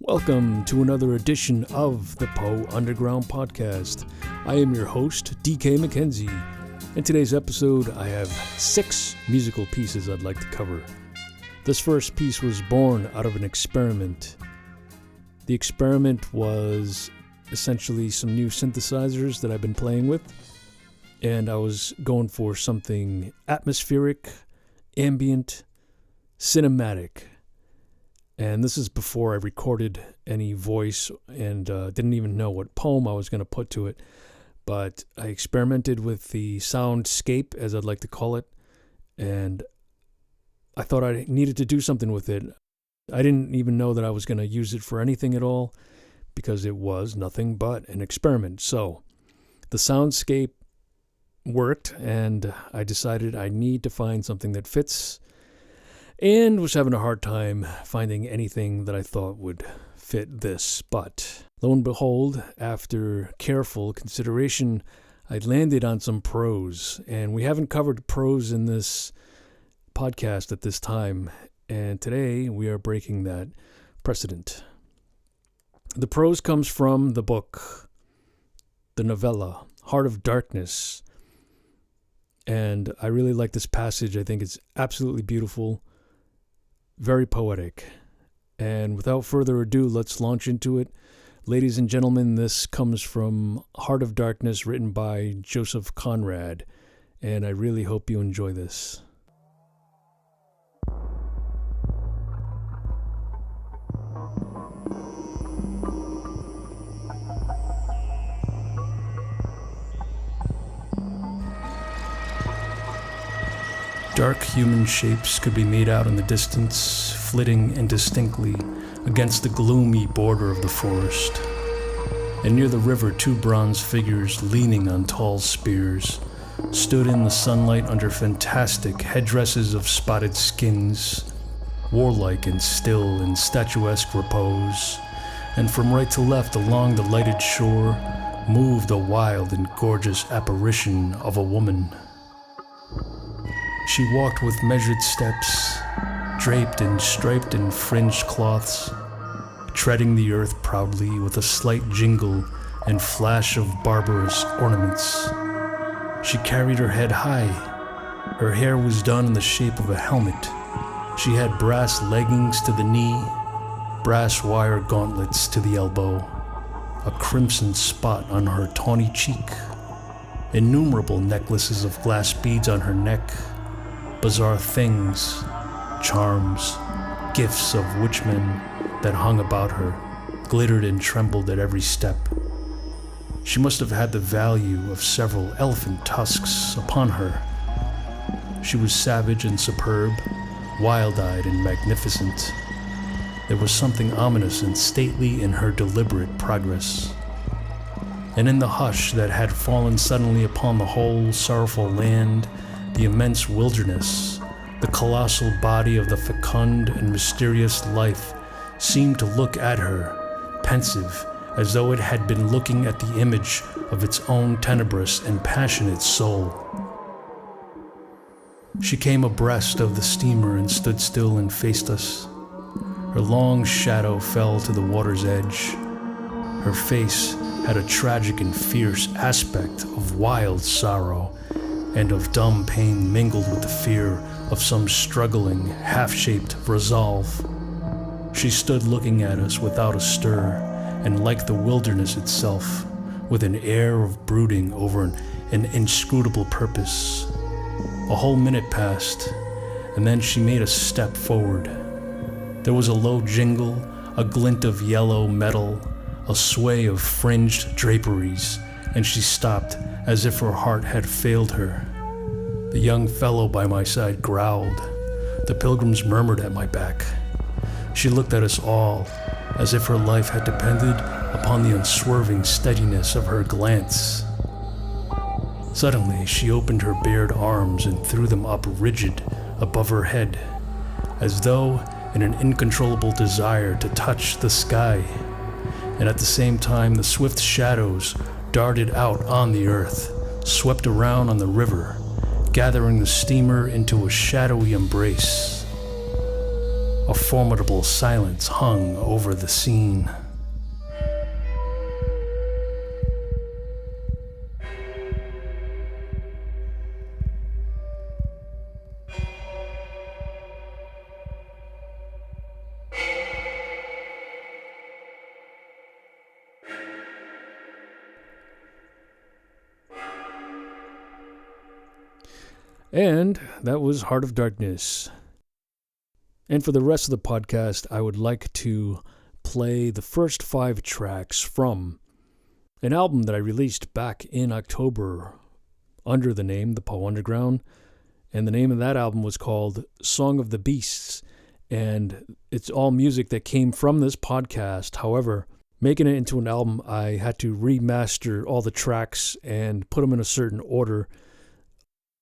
Welcome to another edition of the Poe Underground Podcast. I am your host, DK Mckenzie. In today's episode, I have 6 musical pieces I'd like to cover. This first piece was born out of an experiment. The experiment was essentially some new synthesizers that I've been playing with, and I was going for something atmospheric, ambient, cinematic. And this is before I recorded any voice and didn't even know what poem I was going to put to it. But I experimented with the soundscape, as I'd like to call it, and I thought I needed to do something with it. I didn't even know that I was going to use it for anything at all because it was nothing but an experiment. So the soundscape worked, and I decided I need to find something that fits, and was having a hard time finding anything that I thought would fit this. But lo and behold, after careful consideration, I landed on some prose. And we haven't covered prose in this podcast at this time. And today we are breaking that precedent. The prose comes from the book, the novella, Heart of Darkness. And I really like this passage. I think it's absolutely beautiful. Very poetic. And without further ado, let's launch into it. Ladies and gentlemen, this comes from Heart of Darkness, written by Joseph Conrad. And I really hope you enjoy this. Dark human shapes could be made out in the distance, flitting indistinctly against the gloomy border of the forest. And near the river, 2 bronze figures leaning on tall spears stood in the sunlight under fantastic headdresses of spotted skins, warlike and still in statuesque repose. And from right to left along the lighted shore moved a wild and gorgeous apparition of a woman. She walked with measured steps, draped in striped and fringed cloths, treading the earth proudly with a slight jingle and flash of barbarous ornaments. She carried her head high. Her hair was done in the shape of a helmet. She had brass leggings to the knee, brass wire gauntlets to the elbow, a crimson spot on her tawny cheek, innumerable necklaces of glass beads on her neck, bizarre things, charms, gifts of witchmen that hung about her, glittered and trembled at every step. She must have had the value of several elephant tusks upon her. She was savage and superb, wild-eyed and magnificent. There was something ominous and stately in her deliberate progress. And in the hush that had fallen suddenly upon the whole sorrowful land, the immense wilderness, the colossal body of the fecund and mysterious life seemed to look at her, pensive, as though it had been looking at the image of its own tenebrous and passionate soul. She came abreast of the steamer and stood still and faced us. Her long shadow fell to the water's edge. Her face had a tragic and fierce aspect of wild sorrow, and of dumb pain mingled with the fear of some struggling, half-shaped resolve. She stood looking at us without a stir, and like the wilderness itself, with an air of brooding over an inscrutable purpose. A whole minute passed, and then she made a step forward. There was a low jingle, a glint of yellow metal, a sway of fringed draperies, and she stopped as if her heart had failed her. The young fellow by my side growled. The pilgrims murmured at my back. She looked at us all, as if her life had depended upon the unswerving steadiness of her glance. Suddenly, she opened her bared arms and threw them up rigid above her head, as though in an uncontrollable desire to touch the sky. And at the same time, the swift shadows darted out on the earth, swept around on the river, gathering the steamer into a shadowy embrace. A formidable silence hung over the scene. And that was Heart of Darkness. And for the rest of the podcast, I would like to play the first 5 tracks from an album that I released back in October under the name The Poe Underground. And the name of that album was called Song of the Beasts. And it's all music that came from this podcast. However, making it into an album, I had to remaster all the tracks and put them in a certain order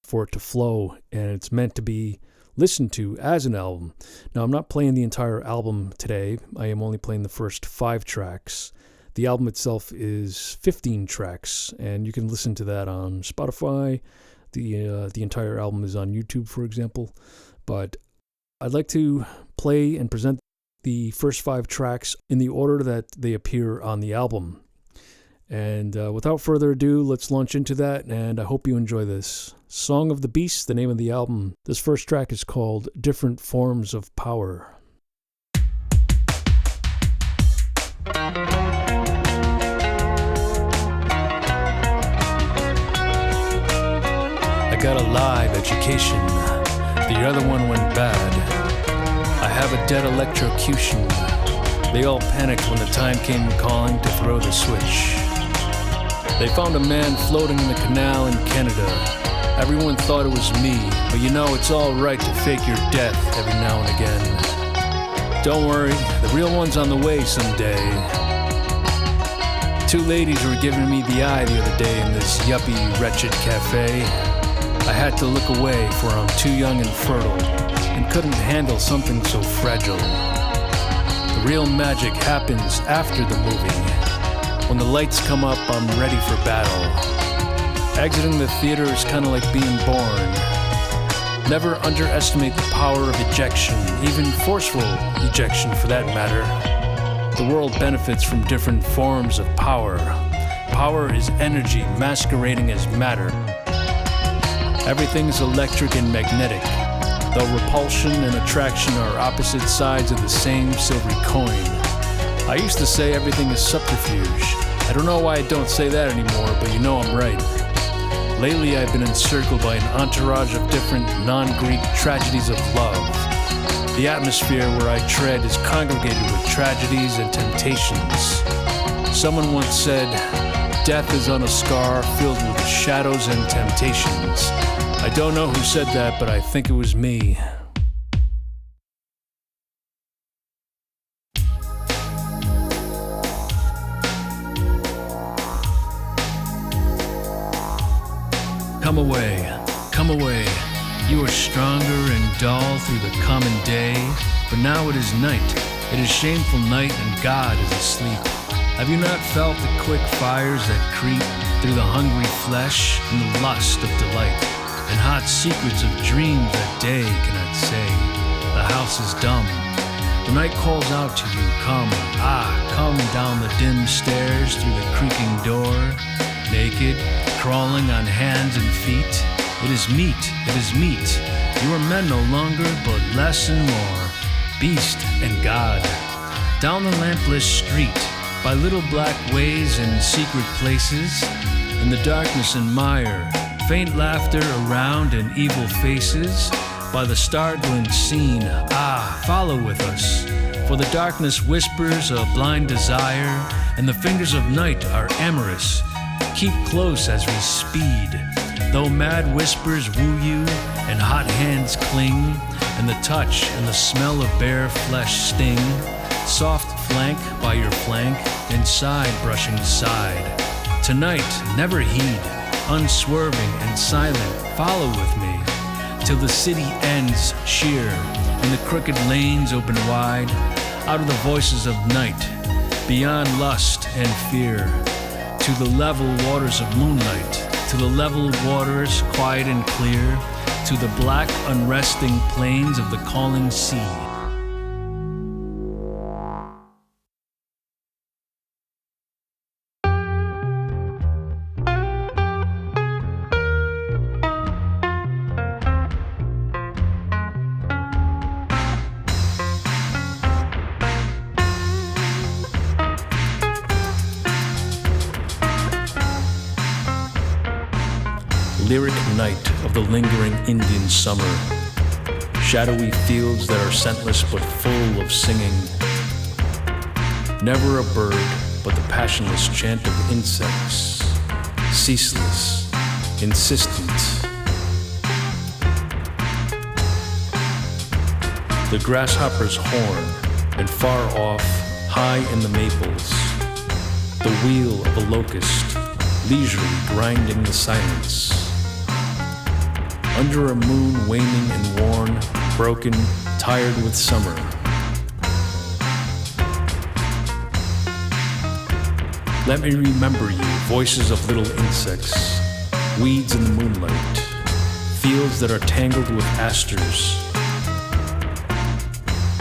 for it to flow, and it's meant to be listened to as an album. Now, I'm not playing the entire album today. I am only playing the first 5 tracks. The album itself is 15 tracks, and you can listen to that on Spotify. The entire album is on YouTube, for example. But I'd like to play and present the first 5 tracks in the order that they appear on the album. And without further ado, let's launch into that, and I hope you enjoy this. Song of the Beast, the name of the album. This first track is called Different Forms of Power. I got a live education, the other one went bad. I have a dead electrocution. They all panicked when the time came calling to throw the switch. They found a man floating in the canal in Canada. Everyone thought it was me, but you know it's all right to fake your death every now and again. Don't worry, the real one's on the way someday. 2 ladies were giving me the eye the other day in this yuppie, wretched cafe. I had to look away, for I'm too young and fertile, and couldn't handle something so fragile. The real magic happens after the movie. When the lights come up, I'm ready for battle. Exiting the theater is kind of like being born. Never underestimate the power of ejection, even forceful ejection for that matter. The world benefits from different forms of power. Power is energy masquerading as matter. Everything's electric and magnetic, though repulsion and attraction are opposite sides of the same silvery coin. I used to say everything is subterfuge. I don't know why I don't say that anymore, but you know I'm right. Lately I've been encircled by an entourage of different non-Greek tragedies of love. The atmosphere where I tread is congregated with tragedies and temptations. Someone once said, death is on a scar filled with shadows and temptations. I don't know who said that, but I think it was me. Come away, you are stronger and dull through the common day, but now it is night, it is shameful night and God is asleep. Have you not felt the quick fires that creep through the hungry flesh and the lust of delight, and hot secrets of dreams that day cannot say? The house is dumb, the night calls out to you, come down the dim stairs through the creaking door, naked, crawling on hands and feet. It is meat. You are men no longer, but less and more, beast and God. Down the lampless street, by little black ways and secret places, in the darkness and mire, faint laughter around and evil faces, by the star-glint scene, follow with us, for the darkness whispers a blind desire, and the fingers of night are amorous. Keep close as we speed, though mad whispers woo you, and hot hands cling, and the touch and the smell of bare flesh sting, soft flank by your flank, and side brushing side. Tonight, never heed, unswerving and silent, follow with me, till the city ends sheer, and the crooked lanes open wide, out of the voices of night, beyond lust and fear, to the level waters of moonlight, to the level waters quiet and clear, to the black unresting plains of the calling sea. lyric night of the lingering Indian summer. Shadowy fields that are scentless but full of singing. Never a bird but the passionless chant of insects, ceaseless, insistent. The grasshopper's horn, and far off, high in the maples, the wheel of a locust, leisurely grinding the silence. Under a moon waning and worn, broken, tired with summer. Let me remember you, voices of little insects, weeds in the moonlight, fields that are tangled with asters.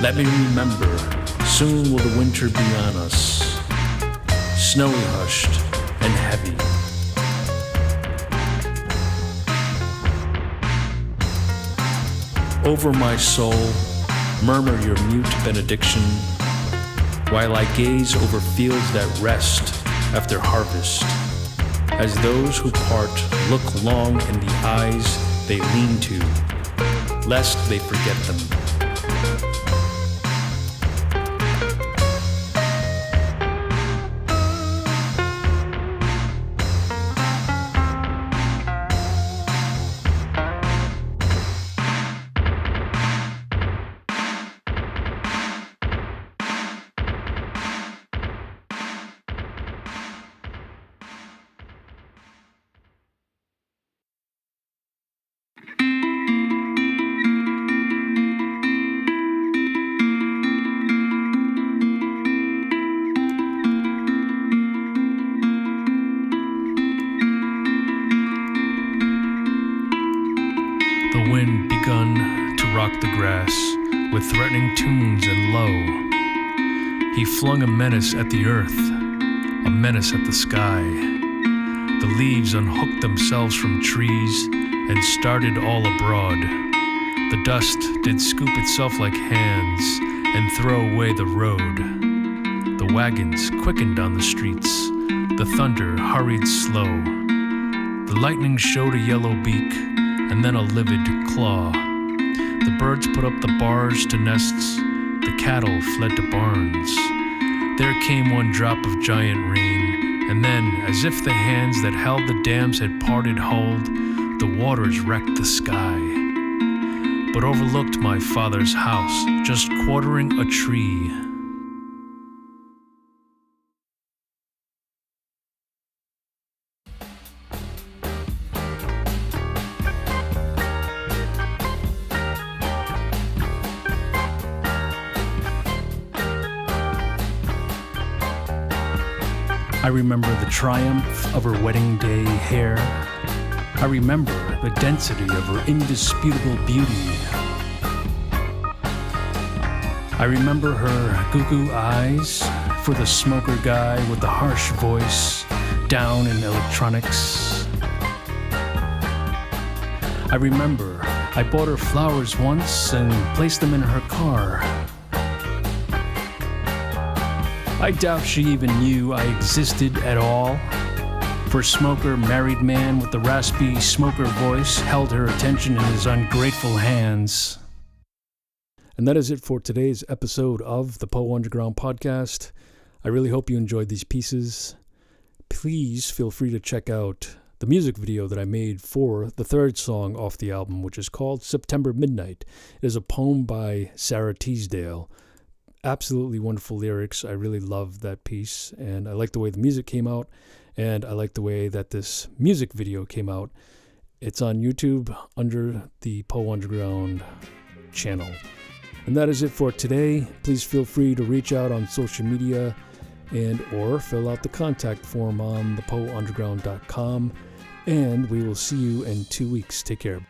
Let me remember, soon will the winter be on us, snowy hushed and heavy. Over my soul, murmur your mute benediction, while I gaze over fields that rest after harvest, as those who part look long in the eyes they lean to, lest they forget them. The wind begun to rock the grass with threatening tunes and low. He flung a menace at the earth, a menace at the sky. The leaves unhooked themselves from trees and started all abroad. The dust did scoop itself like hands and throw away the road. The wagons quickened on the streets. The thunder hurried slow. The lightning showed a yellow beak and then a livid claw. The birds put up the bars to nests. The cattle fled to barns. There came one drop of giant rain, and then, as if the hands that held the dams had parted hold, the waters wrecked the sky, but overlooked my father's house, just quartering a tree. I remember the triumph of her wedding day hair. I remember the density of her indisputable beauty. I remember her goo-goo eyes for the smoker guy with the harsh voice down in electronics. I remember I bought her flowers once and placed them in her car. I doubt she even knew I existed at all. For smoker, married man with the raspy smoker voice held her attention in his ungrateful hands. And that is it for today's episode of the Poe Underground podcast. I really hope you enjoyed these pieces. Please feel free to check out the music video that I made for the third song off the album, which is called September Midnight. It is a poem by Sara Teasdale. Absolutely wonderful lyrics. I really love that piece, and I like the way the music came out, and I like the way that this music video came out. It's on YouTube under the Poe Underground channel. And that is it for today. Please feel free to reach out on social media and or fill out the contact form on thepoeunderground.com, and we will see you in 2 weeks. Take care.